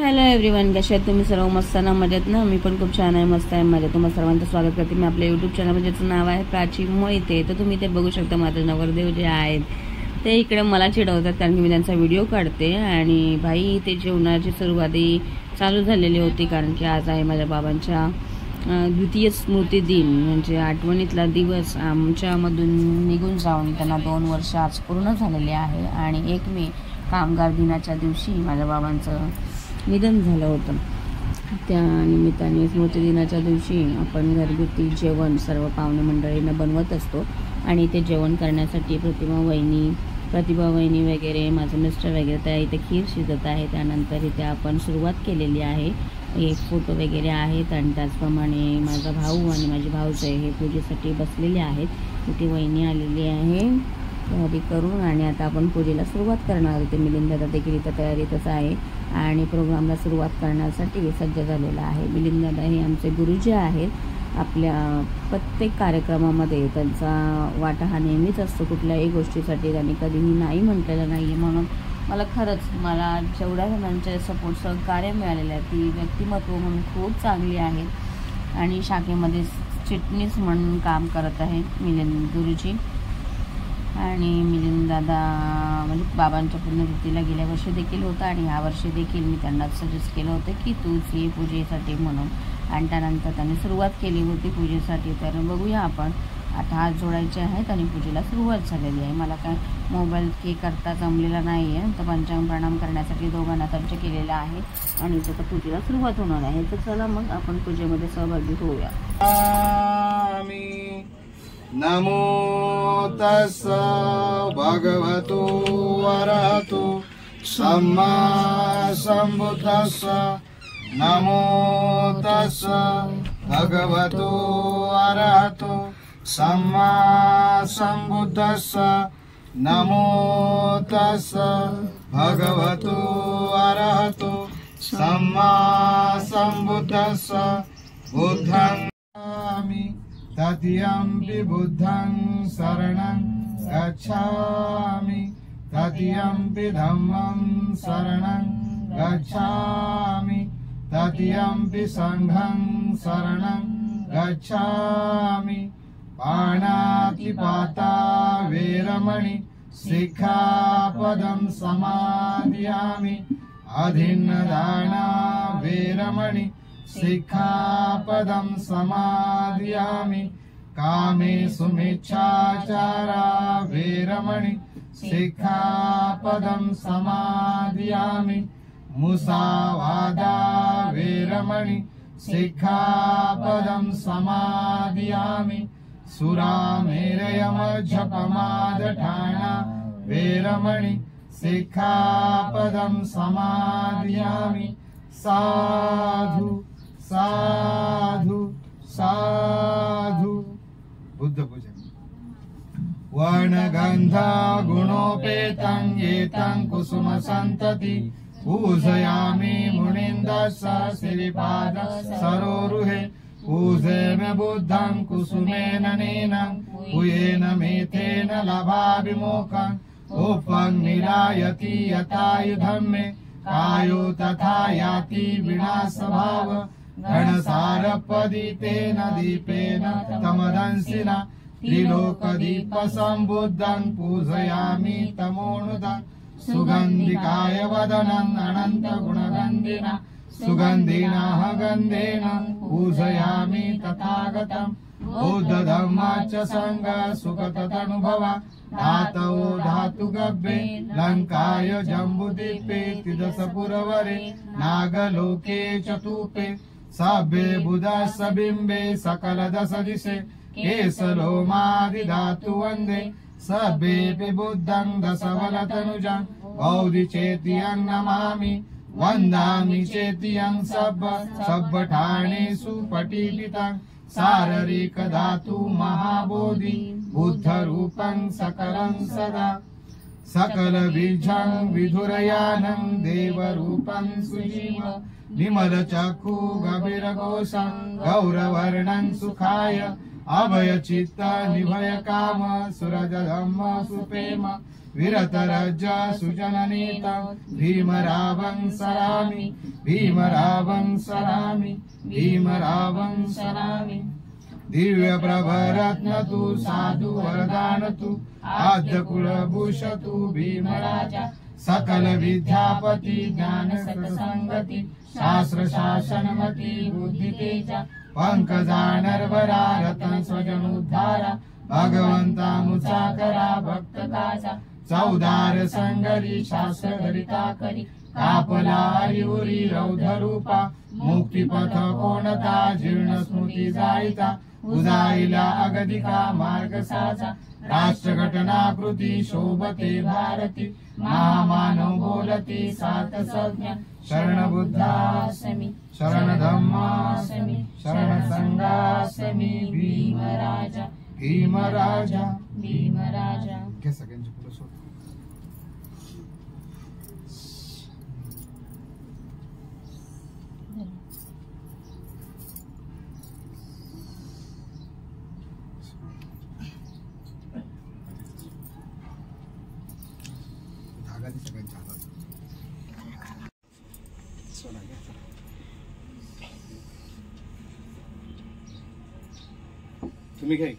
Hello everyone, कसे आहेत तुम्ही सर्व? मस्त ना, मजेत ना? मी पण खूप छान आहे, मस्त आहे, मजेत. तुम्हाला सर्वांचं स्वागत करते मी आपल्या यूट्यूब चॅनल, ज्याचं नाव आहे प्राची मोहिते. तर तुम्ही ते बघू शकता, माझे नवरदेव जे आहेत ते इकडे मला चिडवतात कारण की मी त्यांचा व्हिडिओ काढते. आणि भाई ते जेवणाची सुरुवाती चालू झालेली होती कारण की आज आहे माझ्या बाबांच्या द्वितीय स्मृती दिन, म्हणजे आठवणीतला दिवस आमच्यामधून निघून जाऊन त्यांना 2 वर्ष आज पूर्ण झालेले आहे. आणि 1 मे कामगार दिनाच्या दिवशी माझ्या बाबांचं निधन झालं होतं. त्या निमित्ताने स्मृतिदिनाच्या दिवशी आपण घरगुती जेवण सर्व पाहुणे मंडळींना बनवत असतो. आणि ते जेवण करण्यासाठी प्रतिभा वहिनी वगैरे, माझं मिस्टर वगैरे त्या इथे खीर शिजत आहे. त्यानंतर इथे आपण सुरुवात केलेली आहे. एक फोटो वगैरे आहेत आणि त्याचप्रमाणे माझा भाऊ आणि माझी भाऊज हे पूजेसाठी बसलेले आहेत. इथे वहिनी आलेली आहे तयारी करून आणि आता आपण पूजेला सुरुवात करणार होते. मिलिंद देखील इथं तयारीतच आहे आणि प्रोग्रामला सुरुवात करण्यासाठी सज्ज झालेला आहे. मिलिंद दादा हे आमचे गुरुजी आहेत. आपल्या प्रत्येक कार्यक्रमामध्ये त्यांचा वाटा हा नेहमीच असतो. कुठल्याही गोष्टीसाठी त्यांनी कधीही नाही म्हटलेलं नाही आहे. म्हणून मला जेवढ्या जणांचे सपोर्ट सहकार्य मिळालेलं आहे, ती व्यक्तिमत्व म्हणून खूप चांगली आहेत. आणि शाखेमध्ये चिटणीस म्हणून काम करत आहे मिलिंद गुरुजी. आणि मिलिंद दादा म्हणजे बाबांच्या पुण्यतिथीला गेल्या वर्षी देखील होता आणि ह्या वर्षी देखील मी त्यांना सजेस्ट केलं होतं की तूच ये पूजेसाठी म्हणून. आणि त्यानंतर त्यांनी सुरुवात केली होती पूजेसाठी. तर बघूया आपण आता हात जोडायचे आहेत आणि पूजेला सुरुवात झालेली आहे. मला काय मोबाईल करता जमलेला नाही आहे, तर पंचांग प्रणाम करण्यासाठी दोघांना त्यांचे केलेला आहे आणि इथं पूजेला सुरुवात होणार आहे. तर चला मग आपण पूजेमध्ये सहभागी होऊया. नमो तस्स भगवतो अरहतो सम्मा सम्बुद्धस्स. नमो तस्स भगवतो अरहतो सम्मा सम्बुद्धस्स. नमो तस्स भगवतो अरहतो सम्मा सम्बुद्धस्स. बुद्धं तत्यंपि बुद्धं शरणं गच्छामि. तत्यंपि धम्मं शरणं गच्छामि. तत्यंपि संघं शरणं गच्छामि. पाणातिपाता वेरमणि सिक्खापदं समादयामि. अधीनदाना वेरमणि सिक्खापदं समादयामि. कामेषु मिच्छाचारा वेरमणि सिक्खापदं समादयामि. मुसावादा वेरमणि सिक्खापदं समादयामि. सुरामेरयमज्जपमादठाना वेरमणि सिक्खापदं समादयामि. साधु साधु साधु. बुद्ध पूजन. वर्णगंधा गुणोपेतं येतं कुसुम संतति. पूजयामि मुनीन्द्रस्य श्रीपाद सरोरुहे. पूजेम बुद्धं कुसुमेन नेनं. पूयेन मेथेन लभाभिमुखं. उपं निरायति यथायुधं मे. कायो तथा याति विनाशभाव. घनसारपदितेन दीपेन तमदंसिना. त्रिलोकदीपसंबुद्धं पूजयामि तमोनुदं. सुगन्धिकाय वदनं अनन्तगुणगन्धिना. सुगन्धिनः गन्धेन पूजयामि तथागतं. बुद्धधम्माच संग सुगततनुभवा. धातौ धातुगभ्ये लङ्काय जम्बुद्वीपे. त्रिदशपुरवरे नागलोके चतुपे. सभ्ये बुधस्य बिम्बे सकलदशदिशे. केशलोमादिधातु वन्दे. सभ्येऽपि बुद्धं दशबलतनुजं. बौद्धिचेत्यं नमामि. वन्दामि चेत्यं सब्बठाणेषु पटीपितं. शारीरिकधातु महाबोधि. बुद्धरूपं सकलं सदा. सकलबीजं विधुरयानं देवरूपं सुजीव. विमलचक्षु गभीरकोशं गौरवर्णं सुखाय. अभय चित्त निभय काम सुरज धम्म सुप्रेम विरत रज सुजन नेत भीम रावं सरामि भीम रावं सरामि भीम रावं सरामि दिव्य प्रभरत्न तू साधु वरदान तू आद्य कुलभूष तू भीम राजा सकल विद्यापती ज्ञान सत्संगती शास्त्र शासनमती बुद्धि तेजा पंकजा नरवरा रतन स्वजन उद्धारा भगवंता मुसाकरा भक्त काजा चौदार संगरी शास्त्र धरिता करी कापला हरिउरी रौद्र रूपा मुक्तिपथ कोणता जीर्ण स्मृती जायता उजाईला अगदिका मार्ग साचा राष्ट्रघटनाकृती शोभते भारती महामानव बोलती सात संज्ञा शरण बुद्धास्मि शरण धम्मास्मि शरण संघास्मि भीम राजा भीम राजा भीम राजा. सगळ्यांची पुढे सोड. सगळ्यांच्या हातात तुम्ही काय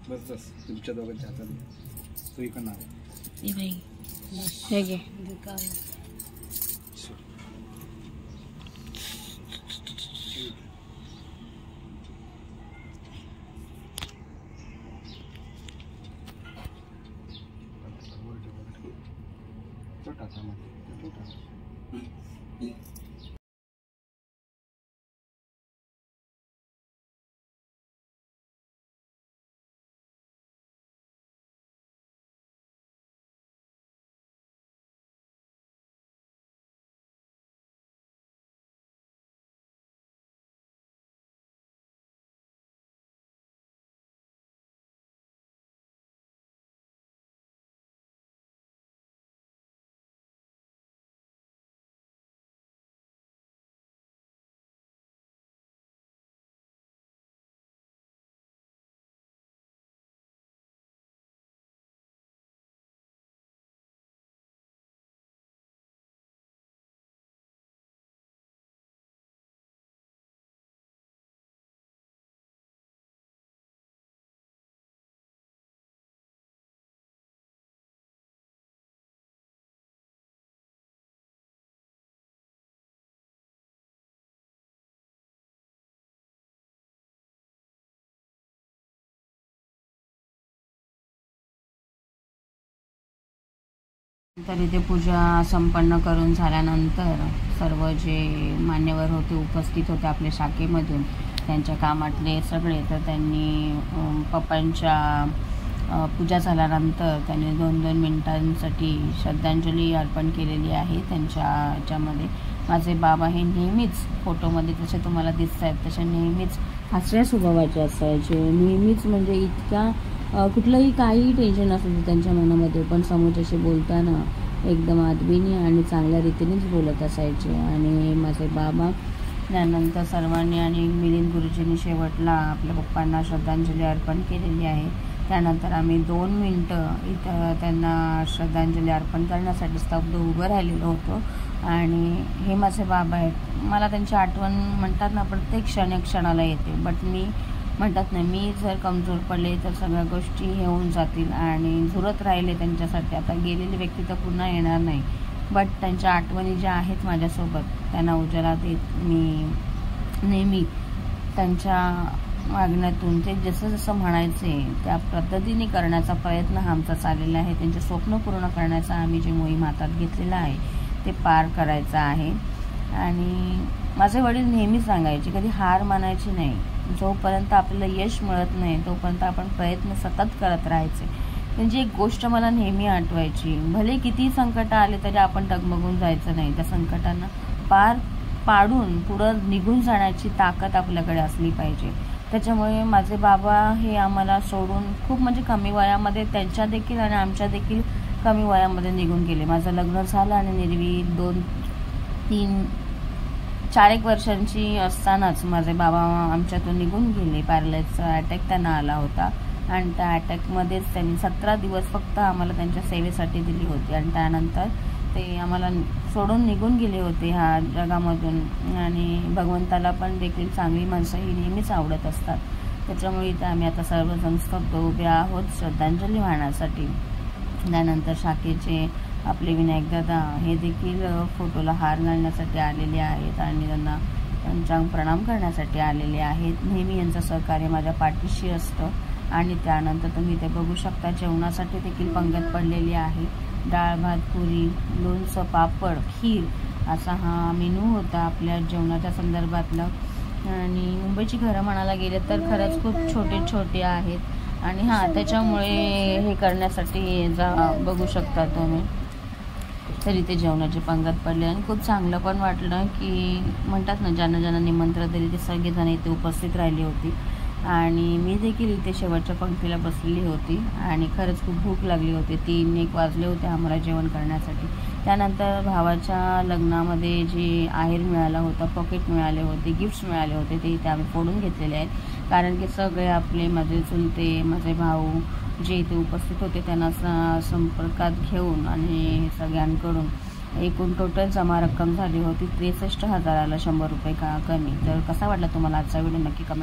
बस तुमच्या दोघांच्या हातात तू इकडं हे घे. तर इथे पूजा संपन्न करून झाल्यानंतर सर्व जे मान्यवर होते उपस्थित होते आपल्या शाखेमधून त्यांच्या कामातले सगळे, तर त्यांनी पप्पांच्या पूजा झाल्यानंतर त्यांनी 2-2 मिनिटांसाठी श्रद्धांजली अर्पण केलेली आहे. त्यांच्या ह्याच्यामध्ये माझे बाबा हे नेहमीच फोटोमध्ये जसे तुम्हाला दिसत आहेत तसे नेहमीच हसऱ्या स्वभावाचे असायचे. नेहमीच म्हणजे इतक्या कुठलंही काही टेन्शन असेल त्यांच्या मनामध्ये पण समोरच्याशी बोलताना एकदम आदबीने आणि चांगल्या रीतीनेच बोलत असायचे. आणि माझे बाबा त्यानंतर सर्वांनी आणि मिलिंद गुरुजींनी शेवटला आपल्या पप्पांना श्रद्धांजली अर्पण केलेली आहे. त्यानंतर आम्ही 2 मिनटं इथं त्यांना श्रद्धांजली अर्पण करण्यासाठी स्तब्ध उभं राहिलेलो होतो. आणि हे माझे बाबा आहेत. मला त्यांची आठवण म्हणतात ना प्रत्येक क्षणाला येते. बट मी म्हणतात ना मी जर कमजोर पडले तर सगळ्या गोष्टी हे होऊन जातील आणि झुरत राहिले त्यांच्यासाठी. आता गेलेली व्यक्ती तर पुन्हा येणार नाही, बट त्यांच्या आठवणी ज्या आहेत माझ्यासोबत त्यांना उजाला देत मी नेहमी त्यांच्या वागण्यातून ते जसं म्हणायचे त्या पद्धतीने करण्याचा प्रयत्न हा आमचा चाललेला आहे. त्यांचे स्वप्न पूर्ण करण्याचा आम्ही जी मोहीम हातात घेतलेला आहे ते पार करायचं आहे. आणि माझे वडील नेहमी सांगायचे कधी हार मानायची नाही. जोपर्यंत आपल्याला यश मिळत नाही तोपर्यंत आपण प्रयत्न सतत करत राहायचे. त्यांची एक गोष्ट मला नेहमी आठवायची, भले किती संकट आले तरी आपण डगमगून जायचं नाही. त्या संकटांना पार पाडून पुढं निघून जाण्याची ताकद आपल्याकडे असली पाहिजे. त्याच्यामुळे माझे बाबा हे आम्हाला सोडून खूप म्हणजे कमी वयामध्ये त्यांच्या देखील आणि आमच्या देखील कमी वयामध्ये निघून गेले. माझं लग्न झालं आणि निर्वी 4-1 वर्षांची असतानाच माझे बाबा आमच्यातून निघून गेले. पॅरालाइजचा अटॅक त्यांना आला होता आणि त्या अटॅकमध्येच त्यांनी 17 दिवस फक्त आम्हाला त्यांच्या सेवेसाठी दिली होती आणि त्यानंतर ते आम्हाला सोडून निघून गेले होते ह्या जगामधून. आणि भगवंताला पण देखील चांगली माणसं ही नेहमीच आवडत असतात. त्याच्यामुळे इथे आम्ही आता सर्वजण स्तब्ध उभे आहोत श्रद्धांजली वाहण्यासाठी. त्यानंतर शाखेचे आपले विनायक दादा हे देखील फोटोला हार घालण्यासाठी आलेले आहेत आणि त्यांना पंचांग प्रणाम करण्यासाठी आलेले आहेत. नेहमी यांचं सहकार्य माझ्या पाठीशी असतं. आणि त्यानंतर तुम्ही ते बघू शकता जेवणासाठी देखील पंगत पडलेली आहे. डाळ भात पुरी लोणचं पापड खीर असा हा मेनू होता आपल्या जेवणाच्या संदर्भातला. आणि मुंबईची घरं म्हणायला गेले तर खरंच खूप छोटे छोटे आहेत आणि त्याच्यामुळे हे करण्यासाठी बघू शकता तुम्ही. तर इथे जेवणाची पंगत पडली आणि खूप चांगलं पण वाटलं की म्हणतात ना ज्यांना निमंत्रण दिले ते सगळेजण इथे उपस्थित राहिली होती. आणि मी देखील इथे शेवटच्या पंक्तीला बसलेली होती आणि खरंच खूप भूक लागली होती. 3-1 वाजले होते आम्हाला जेवण करण्यासाठी. त्यानंतर भावाच्या लग्नामध्ये जे आहेर मिळाला होता, पॉकेट मिळाले होते, गिफ्ट्स मिळाले होते ते इथे आम्ही फोडून घेतलेले आहेत. कारण की सगळे आपले माझे चुलते माझे भाऊ जे इथे उपस्थित होते त्यांना संपर्कात घेऊन आणि सगळ्यांकडून एकूण टोटल जमा रक्कम झाली होती 63,000 100 रुपये कमी. तर कसा वाटला तुम्हाला आजचा व्हिडिओ नक्की कमेंट